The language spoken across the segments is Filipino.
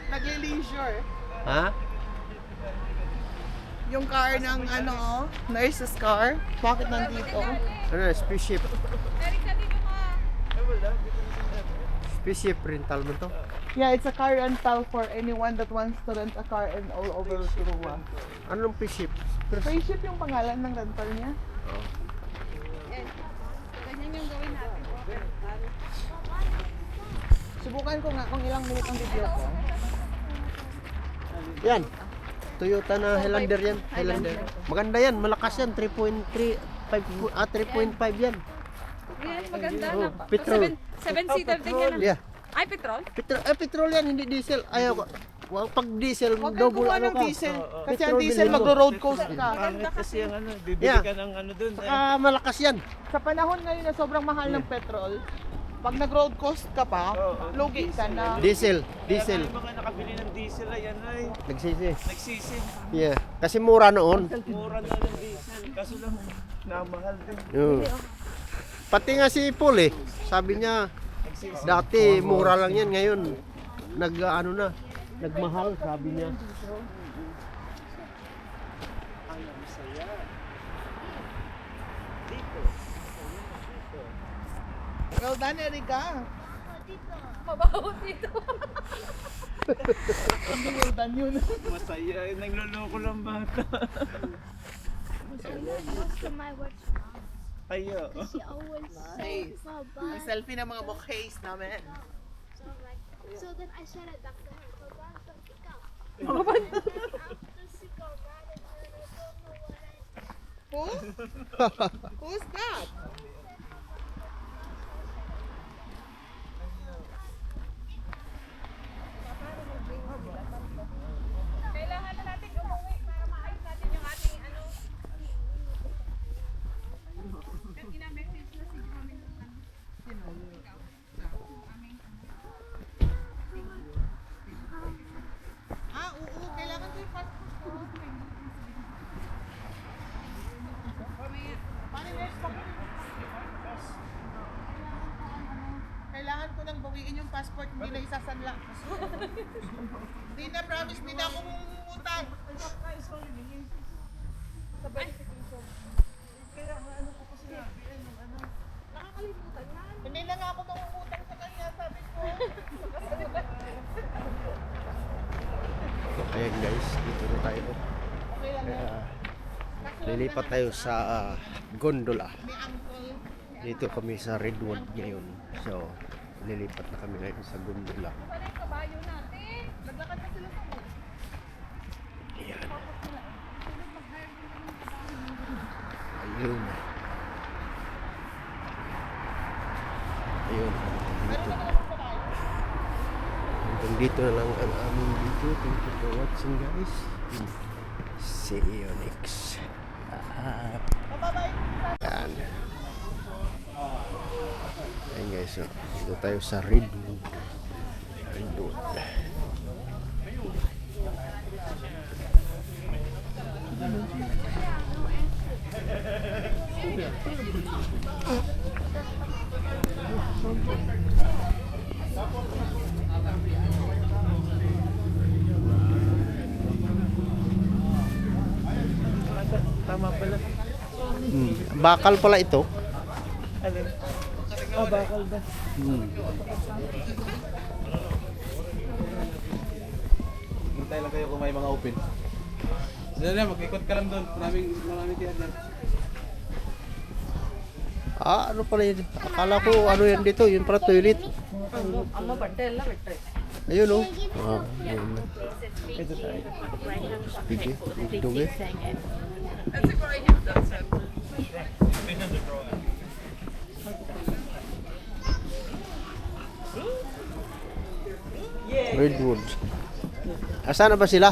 Nagli-leisure. Ha? Yung car ng nurse's car. Bakit nandito? Ano, spaceship. Spaceship rental mo to? Yeah, it's a car rental for anyone that wants to rent a car and all over Turua. Anong spaceship? Spaceship yung pangalan ng rental niya. Ganyan yung gawin natin. Subukan ko nga kung ilang minute ang video ko. Yan. Toyota na Highlander yan. Highlander. Maganda yan. Malakas yan. 3.5 yan. Yes, maganda Oh, na. petrol. Seven-seater din yan. Yeah. Ay, petrol? Petrol yan, hindi diesel. Ayaw ko. Pag diesel, Huwag kang double kuha ano ng ka. diesel. Kasi Petrol ang diesel bilhin mo. magro-road coast ka. Pangit kasi ang bibili Yeah. ka ng dun. Malakas yan. Sa panahon ngayon na sobrang mahal ng petrol, pag nag-road coast ka pa, lugi ka na. Diesel. Diesel. Yung mga nakabili ng diesel ay Nagsisi. nagsisi. Yeah. Kasi mura noon. Mura na ng diesel. Kaso lang, namahal din. Oo. Pati nga si Paul sabi niya, dati mura lang yan, ngayon nagmahal, sabi niya. Well done, Erika. Mabaho dito. Hindi well done yun. Masaya, nagluloko lang bata. Most of my work's wrong. Ayo. She always Nice. says my Ang butt. selfie ng mga bouquets namin. So then I said it back to her. My butt don't pick up. Mga ba? After she got mad at her, and I don't know what I Who? Who's that? Kailangan na natin umuwi para maayos natin yung ating ina-message na si Jomin. Oo, kailangan ko yung passport ko. Paano next pa? Kailangan ko nang bawiin yung passport, hindi na isasanla. Hindi na, promise, hindi na ako mumutang. Hindi na nga ako mangungutang sa kanya, sabi ko. Ayan guys, dito na tayo. Okay lang yan. Lilipat tayo sa gondola. Ni uncle. Dito kami sa Redwood ngayon. So, lilipat na kami ngayon sa gondola. Para yung kabayo natin. Naglakad na sila sa mall. Ayan. Ayun. Ayun. Dito. Hanggang dito na lang ang aming video. Thank you for watching guys. See you next. Ayan. Ayan guys. So, dito tayo sa Redwood. Redwood. Tama pala. Bakal pala ito. Alin? Oh, bakal ba? Hintay lang kayo kung may mga open. Sige na, mag-ikot ka lang doon. Maraming tiyan yan. Ano pala yun? Akala ko ano yan dito, yun pala toilet. ಅಮ್ಮ ಬಟ್ಟೆ ಎಲ್ಲ ಬಿಟ್ರೆ Ayun oh. Ayun. Sige, dugi. Redwood. Asan na ba sila?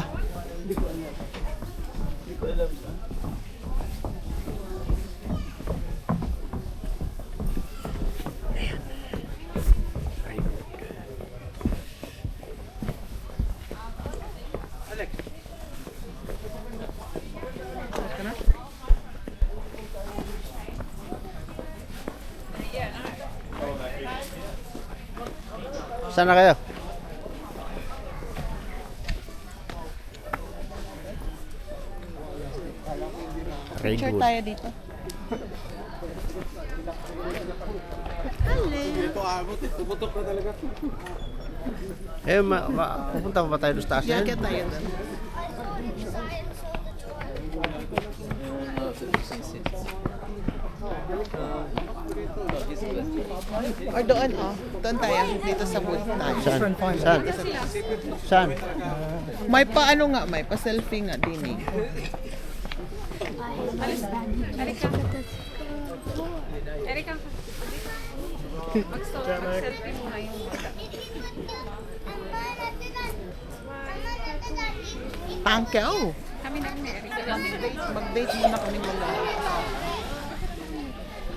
Saan na kayo? Picture Redwood. tayo dito. Ito abot, tuputok na talaga. Eh, pupunta pa ba tayo doon sa taas na Yakit yan? tayo doon. Or doon, oh. Doon tayo. Dito sa wood tayo. Saan? Saan? Saan? May pa ano nga, may pa selfie nga din eh. Erika. Erika. Mag-selfie muna yung mata. Pangkaw. Kami na ni Erika. Mag-date muna kami mga.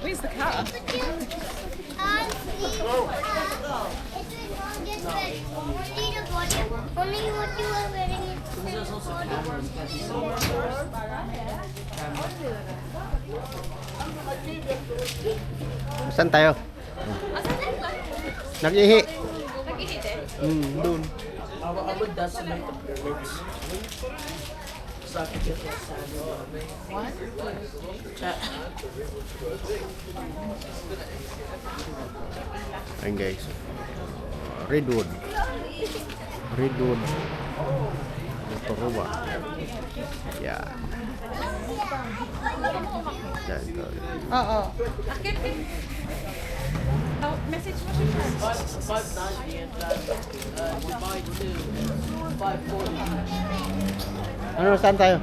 Where's the car? Only what you are wearing is Saan tayo? Nag-ihi. Nag-ihi din. Doon. Ayun guys. Redwood. Redwood. Motorova. Yan. Yan. Oo. Akit din. Oh, message mo siya. Ano, saan tayo?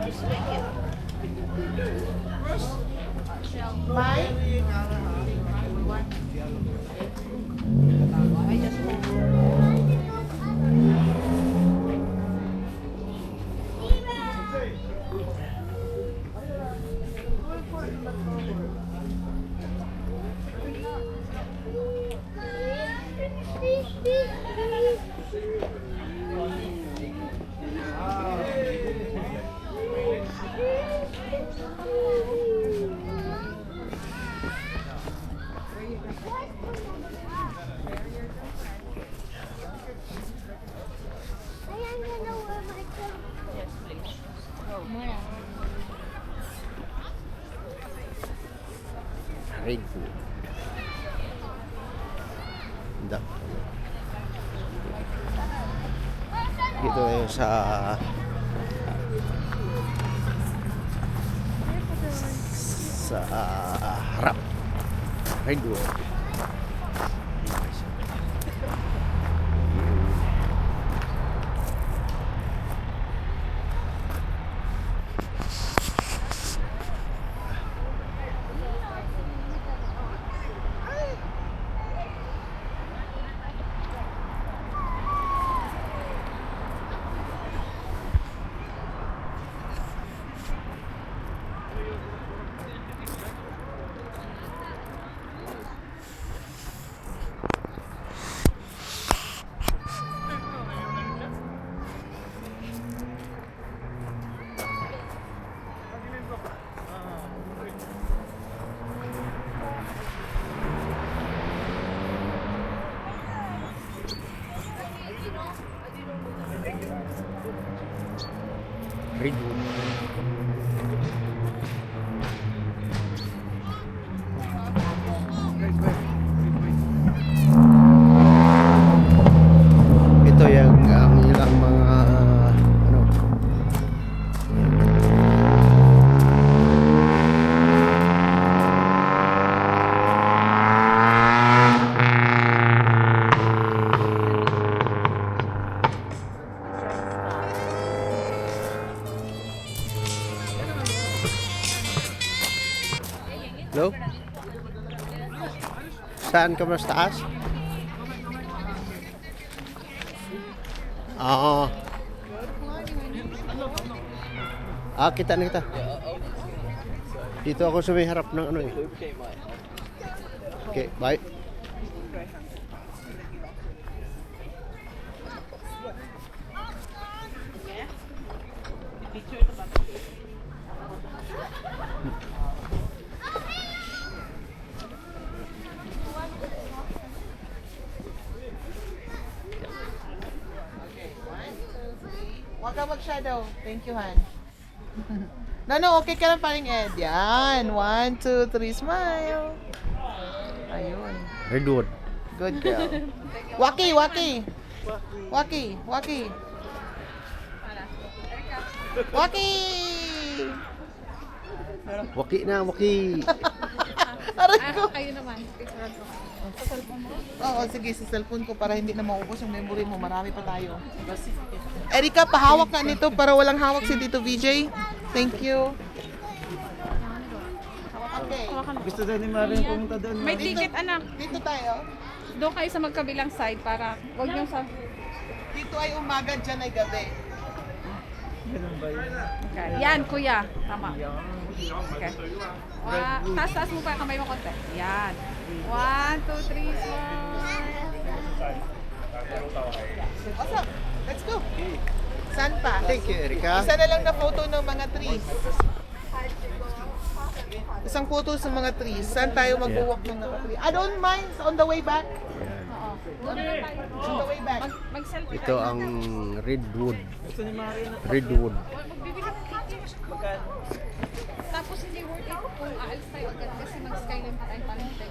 I am gonna wear my clothes. Redwood. Hindi. Dito tayo sa harap. Redwood. Redwood. Ito yung ang ilang mga ano. Hello? Saan ka ba sa taas? Oo. Kita na kita. Dito ako sa may harap ng ano eh. Okay, bye. Huwag ka mag-shadow. Thank you, Han. No, okay ka lang paring Ed. Yan. 1, 2, 3, smile. Ayun. Redwood. Good girl. Waki, Waki. Waki, Waki. Waki! Waki na, waki. Aray ko. Kayo naman. Picture ko. Oo, sige, sa cellphone ko para hindi na maubos yung memory mo. Marami pa tayo. Erika, pahawak ka nito para walang hawak si Tito VJ. Thank you. Okay. Gusto daw ni Maring pumunta doon. May ticket, anak. Dito tayo. Doon kayo sa magkabilang side para wag yung sa... Dito ay umaga, dyan ay gabi. Ganun ba yun? Okay. Yan, kuya. Tama. Okay. Taas mo pa yung kamay mo konti. Yan. 1, 2, 3, smile. Awesome. Let's go. Saan pa? Thank you, Erika. Isa na lang na photo ng mga trees. Isang photo sa mga trees. Saan tayo mag-walk ng mga trees? I don't mind on the way back. Oo. On the way back. Mag-selfie Ito tayo. ang Redwood. Gusto ni Maring na Redwood. Magbibigay ng picture. magkano? Tapos hindi worth it kung aalis tayo agad kasi mag-skyline pa tayo palang tayo.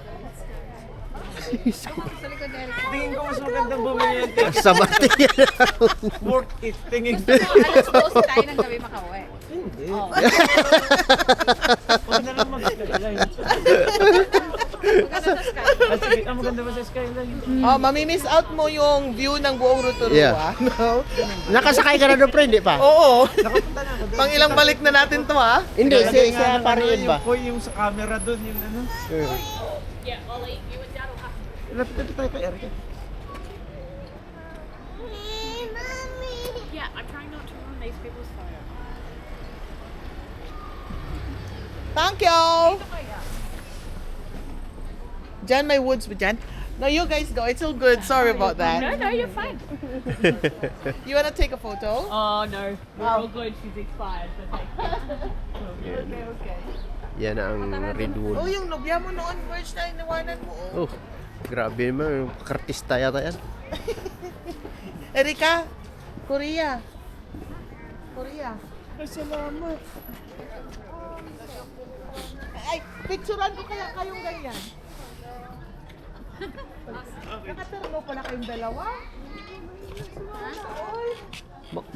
Sa likod na Eric. Tingin ko mas magandang bumili yan. Te. Sa bati yan. Worth it. Tingin ko. Alas 12 tayo ng gabi makauwi. Hindi. Oh. Huwag na lang mag-skyline. Maganda sa skyline. Ah, sige. Ah, maganda ba sa skyline? Oh, mamimiss out mo yung view ng buong Rotorua. Yeah. No? Nakasakay ka na doon, pre, hindi pa? Oo. Nakapunta na ako doon. Pang ilang balik na natin to, ha? Hindi, Nilagay sa nga ng pariin ba? Yung koy, yung sa camera doon, yung ano. Lapit tayo kay Erica. Yeah, I'm trying not to ruin these people's photos. Thank you! Jan, my woods with Jan. No, you guys go. It's all good. Sorry about that. No, you're fine. You wanna take a photo? Oh, no. We're all good. She's expired. So thank you. Yan. Okay. Yan ang Redwood. Oh, yung nobya mo noon, first na iniwanan mo. Oh. Oh, grabe naman. Kartista yata yan. Erika, Korea. Korea. Ay, salamat. Ay, picturean ko kaya kayong ganyan. Nakaterno pala kayong dalawa.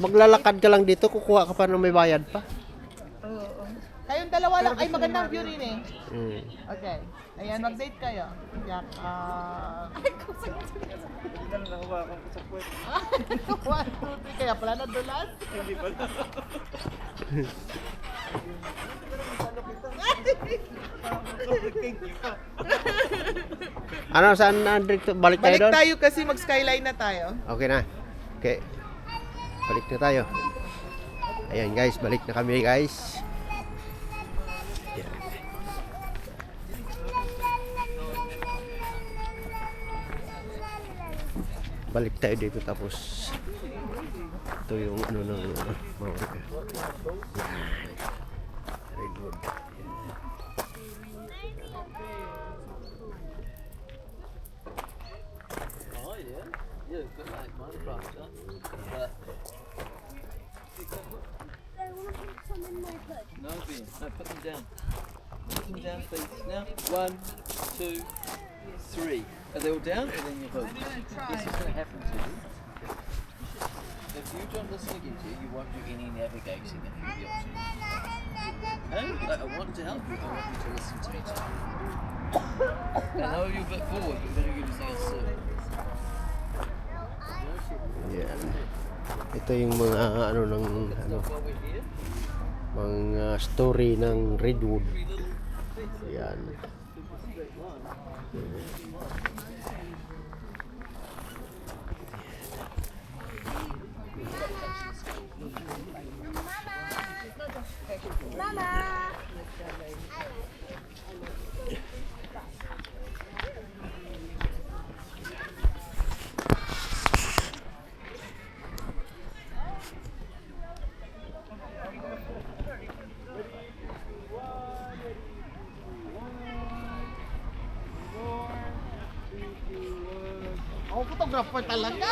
Maglalakad ka lang dito, kukuha ka pa ng may bayad pa. Kayong dalawa lang. Ay, magandang view rin eh. Mm. Okay. Ayan, mag-date kayo. Yak, Hindi lang nahawakan ko sa puwet. 1, 2, 3. Kaya pala nadulas. Hindi pala. Thank you pa. Ano, saan na, Andrik? Balik tayo Balik doon? tayo kasi mag-skyline na tayo. Okay na. Okay. Balik na tayo. Ayan guys, balik na kami guys. Yan. Balik tayo dito tapos ito yung ano ng Maori. Yan. Redwood. Oh yeah, yeah, good like Minecraft stuff. But no, Ben, no, put them down. Put them down, please. Now, 1, 2, 3. Are they all down? And then you hook. This is going to happen to you. If you don't listen again to you won't do any navigating if you get to. Hey, I want to help you. I want you to listen to me too. I know you're a bit forward, but we're going to give you something else soon. Yan. Ito yung mga ano ng ano While we're here, mga story ng Redwood. Yan. Ako photographer talaga.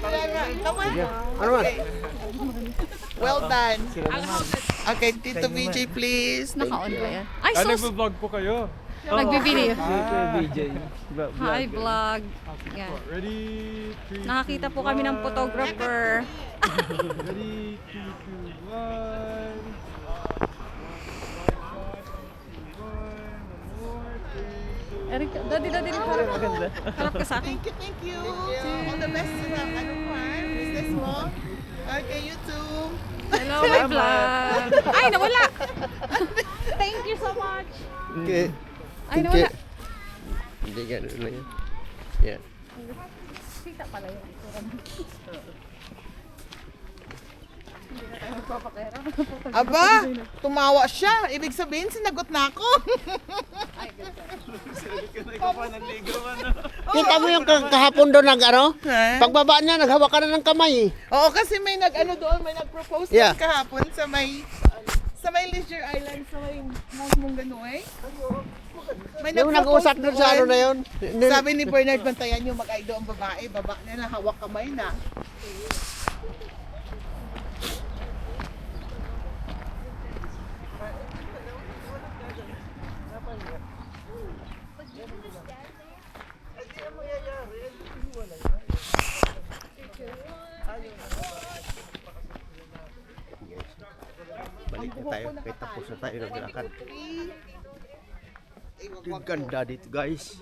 Kaya nga, come on. Ano man? Well done. I'll hold it. Okay, Tito VJ, please. Naka-on ba yan? Ay, sus! nagbo-vlog po kayo? Nagbibili. VJ. Hi, vlog. Yan. Ready? 3, Nakakita po kami ng photographer. Ready? 3, 2, 1. Eric, daddy, harap ka sa akin. Thank you. All the best sa ano mo, business mo. Okay, you too. Hello, my vlog. Ay, nawala. Thank you so much. Okay. Ay, nawala. Hindi ganun lang yan. Yan. Kita pala yun. Aba, tumawa siya. Ibig sabihin, sinagot na ako. Ikaw pa nanligaw ano? Kita mo yung kahapon doon ano? Ha? Pagbaba niya, naghawak ka na ng kamay eh. Oo, kasi may nag-ano doon, may nag-propose Yeah. doon kahapon sa may Leisure Island, sa may Mount Maunganui. May Yung nag-uusap doon sa ano na yun. Sabi ni Bernard, bantayan yung mag-aido ang babae. Baba niya na, hawak kamay na. Balik na tayo. Kaya tapos na tayo ng lakad. Ang ganda dito guys.